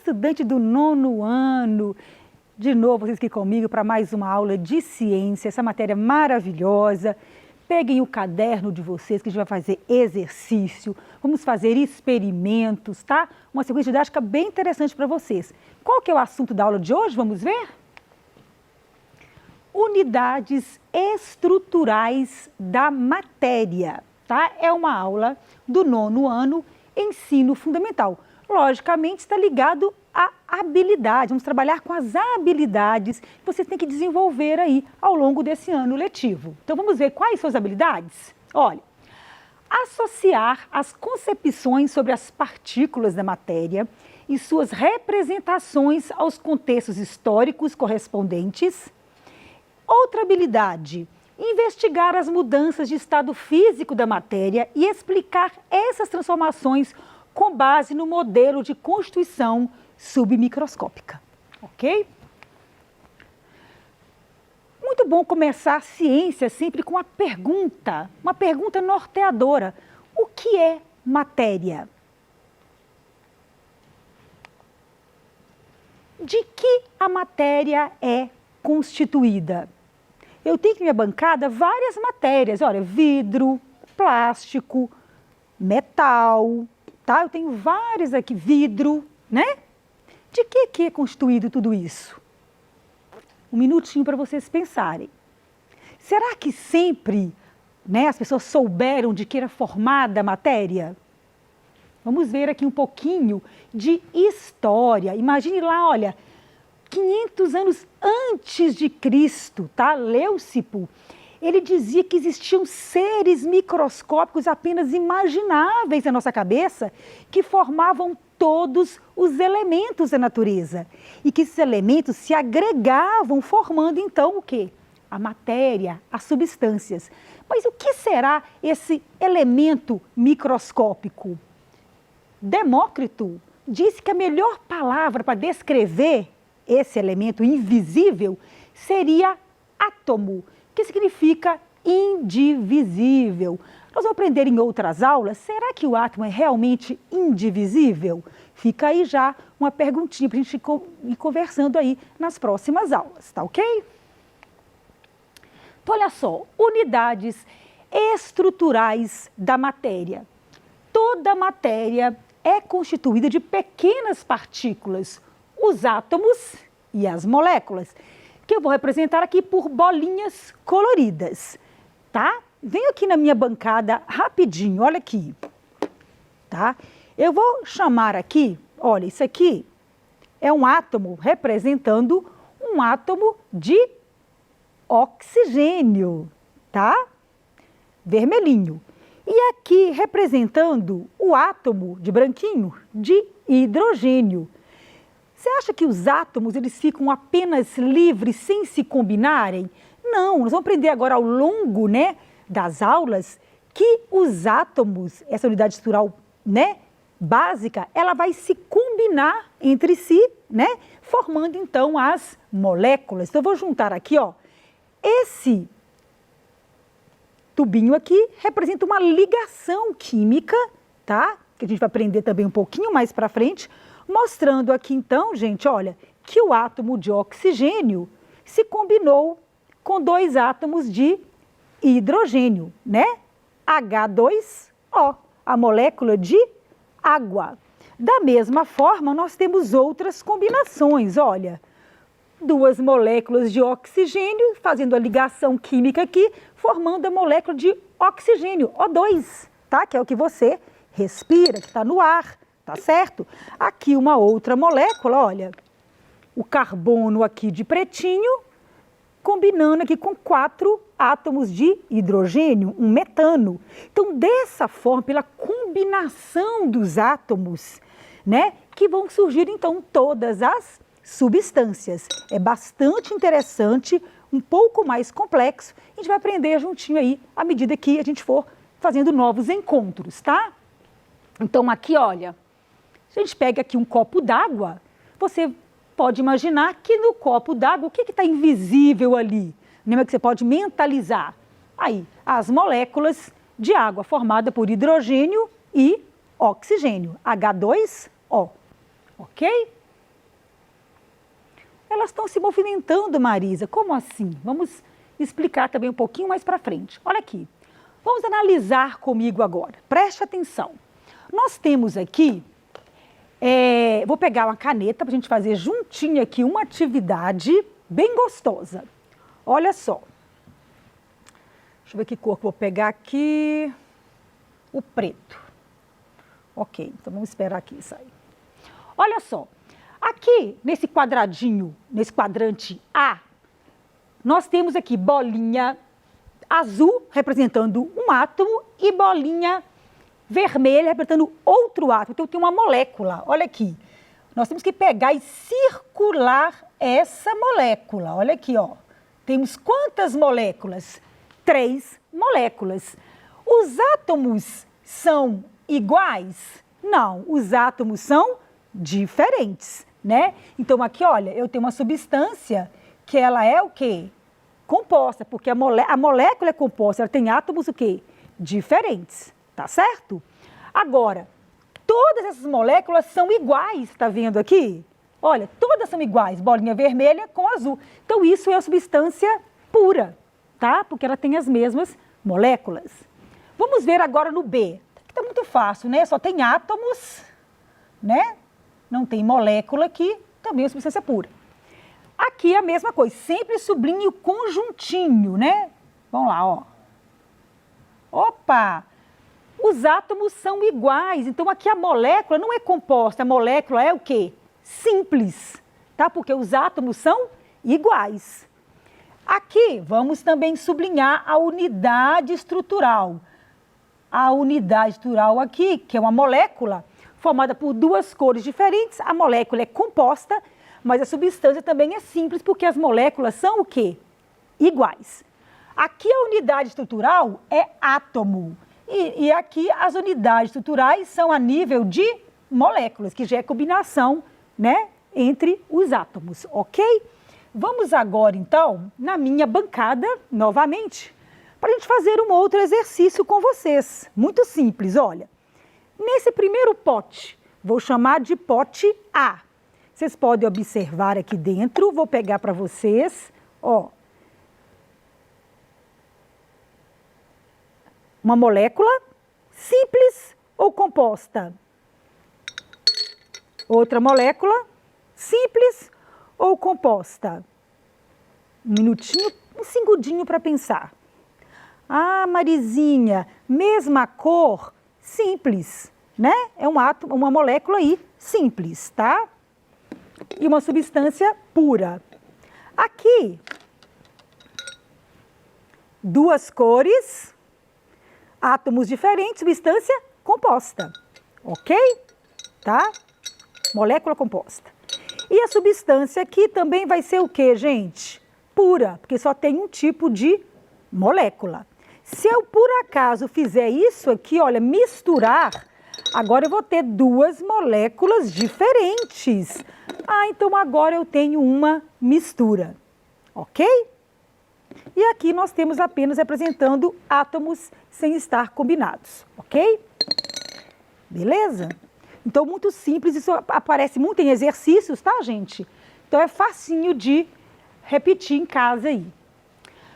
estudante do 9º ano. De novo, vocês aqui comigo para mais uma aula de ciência, essa matéria maravilhosa. Peguem o caderno de vocês que a gente vai fazer exercício, vamos fazer experimentos, tá? Uma sequência didática bem interessante para vocês. Qual que é o assunto da aula de hoje? Vamos ver? Unidades estruturais da matéria, tá? É uma aula do 9º ano, ensino fundamental. Logicamente, está ligado à habilidade. Vamos trabalhar com as habilidades que você tem que desenvolver aí ao longo desse ano letivo. Então, vamos ver quais são as habilidades? Olha, associar as concepções sobre as partículas da matéria e suas representações aos contextos históricos correspondentes. Outra habilidade, investigar as mudanças de estado físico da matéria e explicar essas transformações com base no modelo de constituição submicroscópica, ok? Muito bom começar a ciência sempre com uma pergunta norteadora. O que é matéria? De que a matéria é constituída? Eu tenho aqui na minha bancada várias matérias, olha, vidro, plástico, metal, tá? Eu tenho várias aqui, vidro, né? De que é constituído tudo isso? Um minutinho para vocês pensarem. Será que sempre, né, as pessoas souberam de que era formada a matéria? Vamos ver aqui um pouquinho de história. Imagine lá, olha, 500 anos antes de Cristo, tá? Leucipo, ele dizia que existiam seres microscópicos apenas imagináveis na nossa cabeça que formavam todos os elementos da natureza e que esses elementos se agregavam formando então o quê? A matéria, as substâncias. Mas o que será esse elemento microscópico? Demócrito disse que a melhor palavra para descrever esse elemento invisível seria átomo, que significa indivisível. Nós vamos aprender em outras aulas, será que o átomo é realmente indivisível? Fica aí já uma perguntinha para a gente ir conversando aí nas próximas aulas, tá ok? Então, olha só, unidades estruturais da matéria. Toda matéria é constituída de pequenas partículas, os átomos e as moléculas, que eu vou representar aqui por bolinhas coloridas, tá? Venho aqui na minha bancada rapidinho, olha aqui, tá? Eu vou chamar aqui, olha, isso aqui é um átomo representando um átomo de oxigênio, tá? Vermelhinho. E aqui representando o átomo de branquinho de hidrogênio. Você acha que os átomos eles ficam apenas livres sem se combinarem? Não, nós vamos aprender agora ao longo, né, das aulas que os átomos, essa unidade estrutural, né, básica, ela vai se combinar entre si, né, formando então as moléculas. Então eu vou juntar aqui, ó, esse tubinho aqui representa uma ligação química, tá? Que a gente vai aprender também um pouquinho mais para frente, mostrando aqui então, gente, olha, que o átomo de oxigênio se combinou com dois átomos de hidrogênio, né? H2O, a molécula de água. Da mesma forma, nós temos outras combinações, olha, duas moléculas de oxigênio fazendo a ligação química aqui, formando a molécula de oxigênio, O2, tá? Que é o que você respira, que está no ar. Tá certo? Aqui uma outra molécula, olha, o carbono aqui de pretinho, combinando aqui com 4 átomos de hidrogênio, um metano. Então, dessa forma, pela combinação dos átomos, né, que vão surgir, então, todas as substâncias. É bastante interessante, um pouco mais complexo, a gente vai aprender juntinho aí, à medida que a gente for fazendo novos encontros, tá? Então, aqui, olha, se a gente pega aqui um copo d'água, você pode imaginar que no copo d'água, o que está invisível ali? Lembra que você pode mentalizar? Aí, as moléculas de água formada por hidrogênio e oxigênio, H2O, ok? Elas estão se movimentando, Marisa. Como assim? Vamos explicar também um pouquinho mais para frente. Olha aqui. Vamos analisar comigo agora. Preste atenção. Nós temos aqui, vou pegar uma caneta para a gente fazer juntinho aqui uma atividade bem gostosa. Olha só. Deixa eu ver que cor que eu vou pegar aqui. O preto. Ok, então vamos esperar aqui sair. Olha só. Aqui, nesse quadradinho, nesse quadrante A, nós temos aqui bolinha azul representando um átomo e bolinha vermelha representando outro átomo. Então, tem uma molécula, olha aqui. Nós temos que pegar e circular essa molécula. Olha aqui, ó. Temos quantas moléculas? 3 moléculas. Os átomos são iguais? Não, os átomos são diferentes, né? Então, aqui, olha, eu tenho uma substância que ela é o quê? Composta, porque a molécula é composta, ela tem átomos o quê? Diferentes, tá certo? Agora, todas essas moléculas são iguais, tá vendo aqui? Olha, todas são iguais, bolinha vermelha com azul. Então, isso é a substância pura, tá? Porque ela tem as mesmas moléculas. Vamos ver agora no B. Aqui tá muito fácil, né? Só tem átomos, né? Não tem molécula aqui, também é substância pura. Aqui é a mesma coisa, sempre sublinho conjuntinho, né? Vamos lá, ó. Opa! Os átomos são iguais, então aqui a molécula não é composta, a molécula é o quê? Simples, tá? Porque os átomos são iguais. Aqui, vamos também sublinhar a unidade estrutural. A unidade estrutural aqui, que é uma molécula formada por 2 cores diferentes, a molécula é composta, mas a substância também é simples, porque as moléculas são o quê? Iguais. Aqui a unidade estrutural é átomo. E aqui as unidades estruturais são a nível de moléculas, que já é combinação, né, entre os átomos, ok? Vamos agora, então, na minha bancada, novamente, para a gente fazer um outro exercício com vocês. Muito simples, olha. Nesse primeiro pote, vou chamar de pote A. Vocês podem observar aqui dentro, vou pegar para vocês, ó. Uma molécula simples ou composta? Outra molécula simples ou composta? Um minutinho, um segundinho para pensar. Ah, Marizinha, mesma cor, simples, né? É um átomo, uma molécula aí, simples, tá? E uma substância pura. Aqui, 2 cores, átomos diferentes, substância composta, ok? Tá? Molécula composta. E a substância aqui também vai ser o quê, gente? Pura, porque só tem um tipo de molécula. Se eu, por acaso, fizer isso aqui, olha, misturar, agora eu vou ter 2 moléculas diferentes. Ah, então agora eu tenho uma mistura, ok? E aqui nós temos apenas representando átomos sem estar combinados, ok? Beleza? Então, muito simples, isso aparece muito em exercícios, tá, gente? Então, é facinho de repetir em casa aí.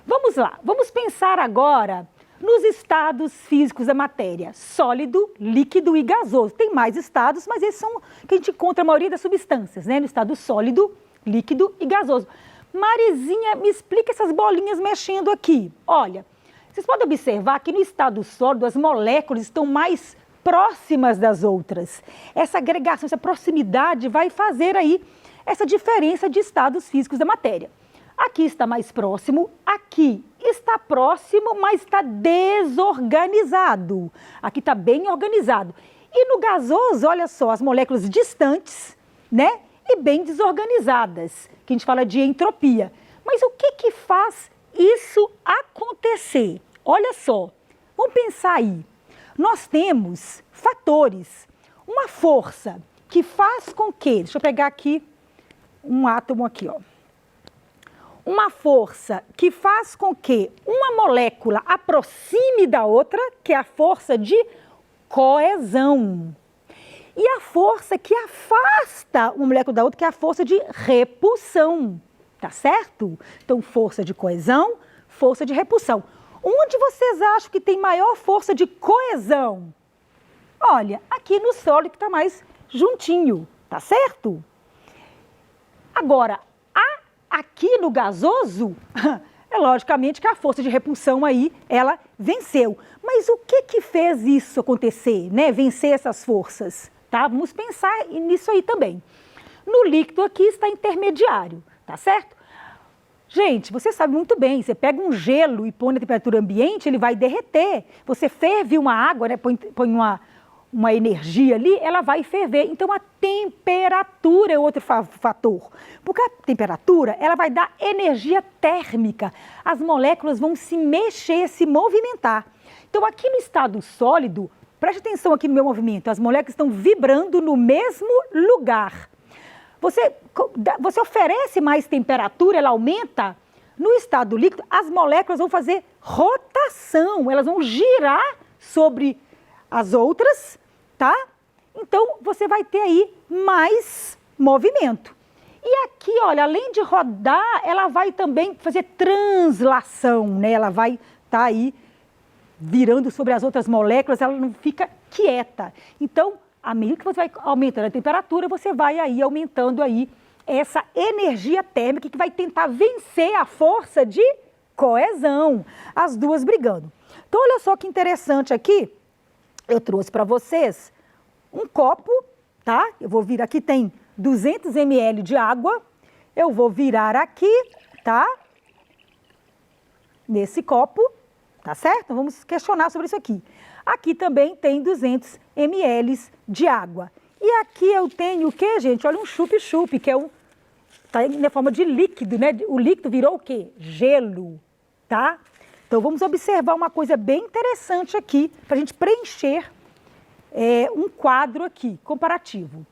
Vamos lá, vamos pensar agora nos estados físicos da matéria, sólido, líquido e gasoso. Tem mais estados, mas esses são que a gente encontra a maioria das substâncias, né? No estado sólido, líquido e gasoso. Marizinha, me explica essas bolinhas mexendo aqui. Olha, vocês podem observar que no estado sólido as moléculas estão mais próximas das outras. Essa agregação, essa proximidade vai fazer aí essa diferença de estados físicos da matéria. Aqui está mais próximo, aqui está próximo, mas está desorganizado. Aqui está bem organizado. E no gasoso, olha só, as moléculas distantes, né? E bem desorganizadas, que a gente fala de entropia. Mas o que que faz isso acontecer? Olha só, vamos pensar aí. Nós temos fatores, uma força que faz com que, deixa eu pegar aqui um átomo aqui, ó. Uma força que faz com que uma molécula aproxime da outra, que é a força de coesão. E a força que afasta uma molécula da outra, que é a força de repulsão, tá certo? Então, força de coesão, força de repulsão. Onde vocês acham que tem maior força de coesão? Olha, aqui no sólido que está mais juntinho, tá certo? Agora, aqui no gasoso, é logicamente que a força de repulsão aí, ela venceu. Mas o que que fez isso acontecer, né? Vencer essas forças, tá? Vamos pensar nisso aí também. No líquido aqui está intermediário, tá certo? Gente, você sabe muito bem, você pega um gelo e põe na temperatura ambiente, ele vai derreter. Você ferve uma água, né? Põe uma energia ali, ela vai ferver. Então, a temperatura é outro fator. Porque a temperatura, ela vai dar energia térmica. As moléculas vão se mexer, se movimentar. Então, aqui no estado sólido, preste atenção aqui no meu movimento, as moléculas estão vibrando no mesmo lugar. Você oferece mais temperatura, ela aumenta. No estado líquido, as moléculas vão fazer rotação, elas vão girar sobre as outras, tá? Então, você vai ter aí mais movimento. E aqui, olha, além de rodar, ela vai também fazer translação, né? Ela vai estar aí virando sobre as outras moléculas, ela não fica quieta. Então, à medida que você vai aumentando a temperatura, você vai aí aumentando aí essa energia térmica que vai tentar vencer a força de coesão, as duas brigando. Então, olha só que interessante aqui, eu trouxe para vocês um copo, tá? Eu vou virar aqui, tem 200 ml de água, eu vou virar aqui, tá? Nesse copo, tá certo? Vamos questionar sobre isso aqui. Aqui também tem 200 ml de água. E aqui eu tenho o quê, gente? Olha, um chup-chup, que é tá na forma de líquido, né? O líquido virou o quê? Gelo, tá? Então, vamos observar uma coisa bem interessante aqui, para a gente preencher um quadro aqui, comparativo.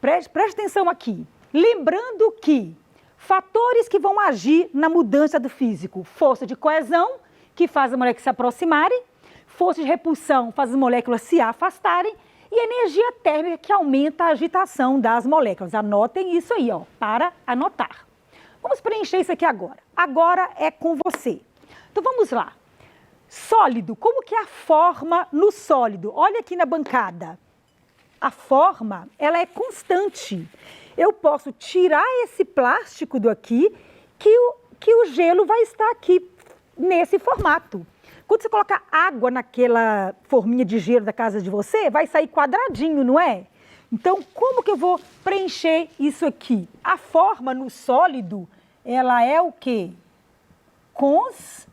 Preste atenção aqui. Lembrando que fatores que vão agir na mudança do físico, força de coesão, que faz as moléculas se aproximarem, força de repulsão faz as moléculas se afastarem, e energia térmica que aumenta a agitação das moléculas. Anotem isso aí, ó, para anotar. Vamos preencher isso aqui agora. Agora é com você. Então, vamos lá. Sólido, como que é a forma no sólido? Olha aqui na bancada. A forma, ela é constante. Eu posso tirar esse plástico daqui, que o gelo vai estar aqui nesse formato. Quando você coloca água naquela forminha de gelo da casa de você, vai sair quadradinho, não é? Então, como que eu vou preencher isso aqui? A forma no sólido, ela é o quê? Constante.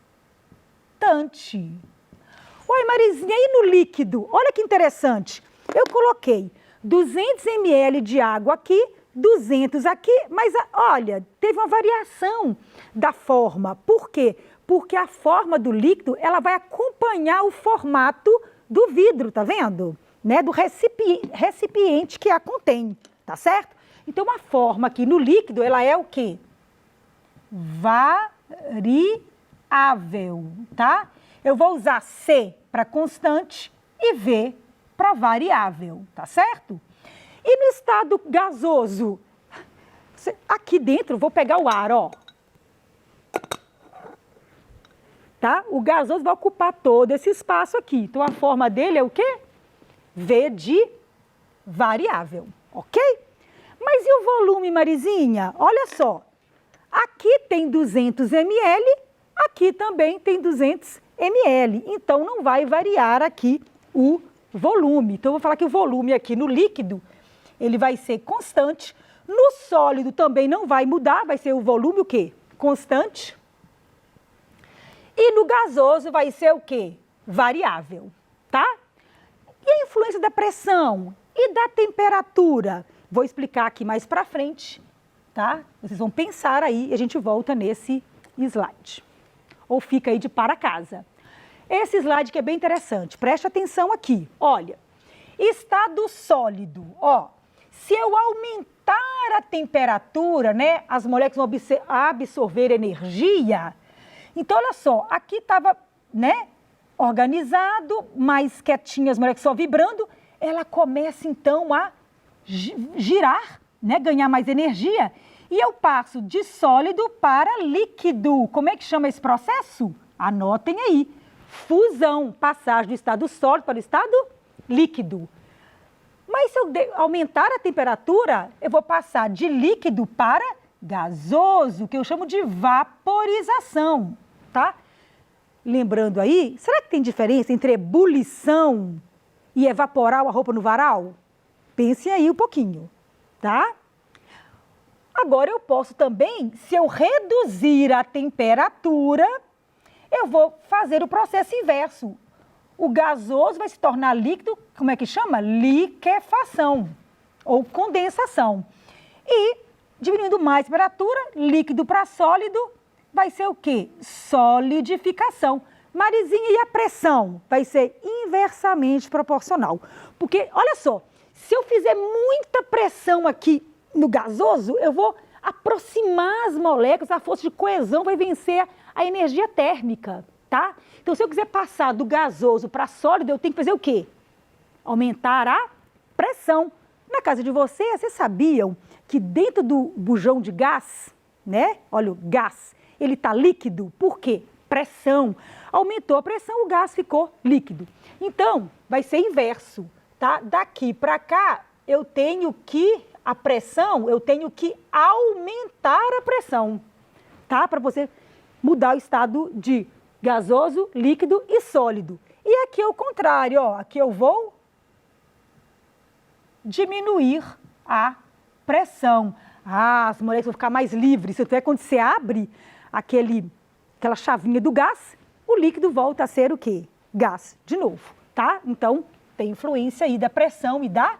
Uai, Marizinha, e no líquido? Olha que interessante. Eu coloquei 200 ml de água aqui, 200 aqui, mas olha, teve uma variação da forma. Por quê? Porque a forma do líquido, ela vai acompanhar o formato do vidro, tá vendo? Né? Do recipiente que a contém, tá certo? Então, a forma aqui no líquido, ela é o quê? Variável, tá? Eu vou usar C para constante e V para variável, tá certo? E no estado gasoso, aqui dentro, vou pegar o ar, ó. Tá? O gasoso vai ocupar todo esse espaço aqui. Então, a forma dele é o quê? V de variável, ok? Mas e o volume, Marizinha? Olha só. Aqui tem 200 ml, aqui também tem 200 ml. Então, não vai variar aqui o volume. Então, eu vou falar que o volume aqui no líquido, ele vai ser constante. No sólido também não vai mudar, vai ser o volume o quê? Constante. E no gasoso vai ser o quê? Variável, tá? E a influência da pressão e da temperatura? Vou explicar aqui mais para frente, tá? Vocês vão pensar aí e a gente volta nesse slide. Ou fica aí de para casa. Esse slide que é bem interessante, preste atenção aqui. Olha, estado sólido, ó. Se eu aumentar a temperatura, né, as moléculas vão absorver energia. Então, olha só, aqui estava, né, organizado, mais quietinho, as moléculas só vibrando. ela começa então a girar, né? Ganhar mais energia, e eu passo de sólido para líquido. Como é que chama esse processo? Anotem aí. Fusão, passagem do estado sólido para o estado líquido. Mas se eu aumentar a temperatura, eu vou passar de líquido para gasoso, que eu chamo de vaporização, tá? Lembrando aí, será que tem diferença entre ebulição e evaporar a roupa no varal? Pensem aí um pouquinho, tá? Agora eu posso também, se eu reduzir a temperatura, eu vou fazer o processo inverso. O gasoso vai se tornar líquido, como é que chama? Liquefação ou condensação. E, diminuindo mais a temperatura, líquido para sólido, vai ser o quê? Solidificação. Marizinha, e a pressão? Vai ser inversamente proporcional. Porque, olha só, se eu fizer muita pressão aqui no gasoso, eu vou aproximar as moléculas, a força de coesão vai vencer a energia térmica, tá? Então, se eu quiser passar do gasoso para sólido, eu tenho que fazer o quê? Aumentar a pressão. Na casa de vocês sabiam que dentro do bujão de gás, né? Olha, o gás, ele está líquido. Por quê? Pressão. Aumentou a pressão, o gás ficou líquido. Então, vai ser inverso, tá? Daqui para cá, eu tenho que aumentar a pressão, tá? Para você mudar o estado de gasoso, líquido e sólido. E aqui é o contrário, ó. Aqui eu vou diminuir a pressão. As moléculas vão ficar mais livres. Isso é quando você abre aquela chavinha do gás, o líquido volta a ser o quê? Gás de novo, tá? Então, tem influência aí da pressão e da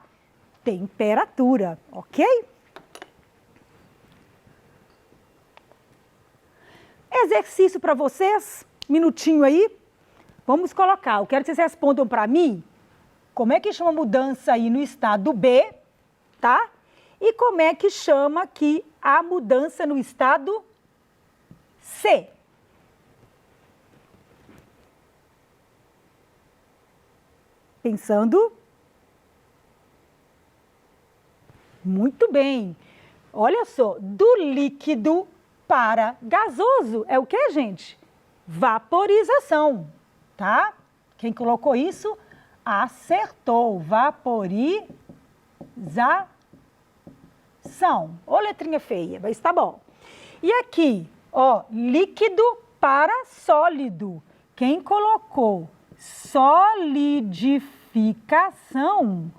temperatura, ok? Exercício para vocês, minutinho aí. Vamos colocar, eu quero que vocês respondam para mim como é que chama a mudança aí no estado B, tá? E como é que chama aqui a mudança no estado C. Pensando? Muito bem. Olha só, do líquido para gasoso é o que, gente? Vaporização, tá? Quem colocou isso acertou. Vaporização. Ô, letrinha feia, mas tá bom. E aqui, ó, líquido para sólido. Quem colocou solidificação,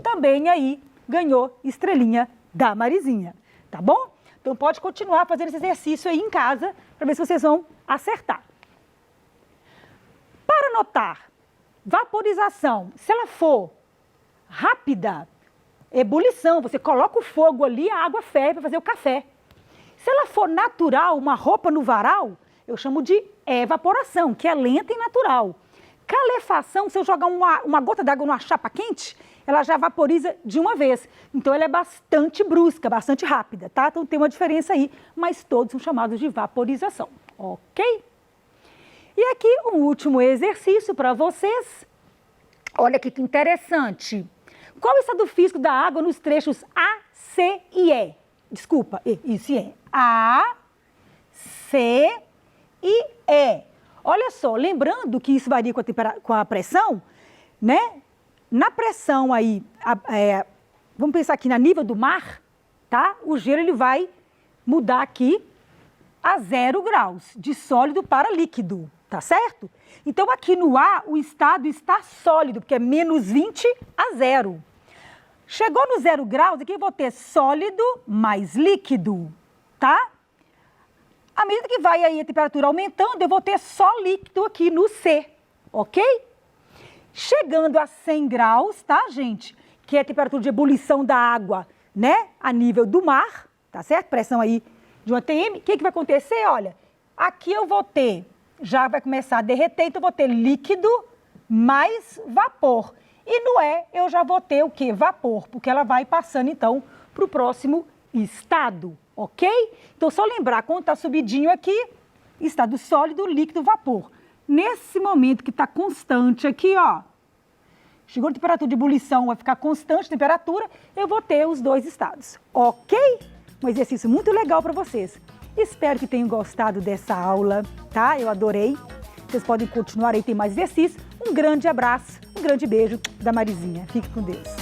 também aí ganhou estrelinha da Marizinha, tá bom? Então pode continuar fazendo esse exercício aí em casa, para ver se vocês vão acertar. Para notar vaporização, se ela for rápida, ebulição, você coloca o fogo ali, a água ferve para fazer o café. Se ela for natural, uma roupa no varal, eu chamo de evaporação, que é lenta e natural. Calefação, se eu jogar uma gota d'água numa chapa quente, ela já vaporiza de uma vez. Então, ela é bastante brusca, bastante rápida, tá? Então, tem uma diferença aí, mas todos são chamados de vaporização, ok? E aqui, um último exercício para vocês. Olha aqui que interessante. Qual é o estado físico da água nos trechos A, C e E? Desculpa, isso é A, C e E. Olha só, lembrando que isso varia com a pressão, né? Na pressão aí, vamos pensar aqui na nível do mar, tá? O gelo ele vai mudar aqui a 0 graus, de sólido para líquido, tá certo? Então aqui no A, o estado está sólido, porque é menos 20 a 0. Chegou no 0 graus, aqui eu vou ter sólido mais líquido, tá? À medida que vai aí a temperatura aumentando, eu vou ter só líquido aqui no C, ok? Chegando a 100 graus, tá, gente? Que é a temperatura de ebulição da água, né? A nível do mar, tá certo? Pressão aí de 1 atm. O que vai acontecer? Olha, aqui eu vou ter, já vai começar a derreter, então eu vou ter líquido mais vapor. E no E eu já vou ter o quê? Vapor, porque ela vai passando, então, para o próximo estado, ok? Então, só lembrar, quando está subidinho aqui, estado sólido, líquido, vapor. Nesse momento que está constante aqui, ó, chegou na temperatura de ebulição, vai ficar constante a temperatura, eu vou ter os dois estados, ok? Um exercício muito legal para vocês. Espero que tenham gostado dessa aula, tá? Eu adorei. Vocês podem continuar aí, tem mais exercícios. Um grande abraço, um grande beijo da Marizinha. Fique com Deus.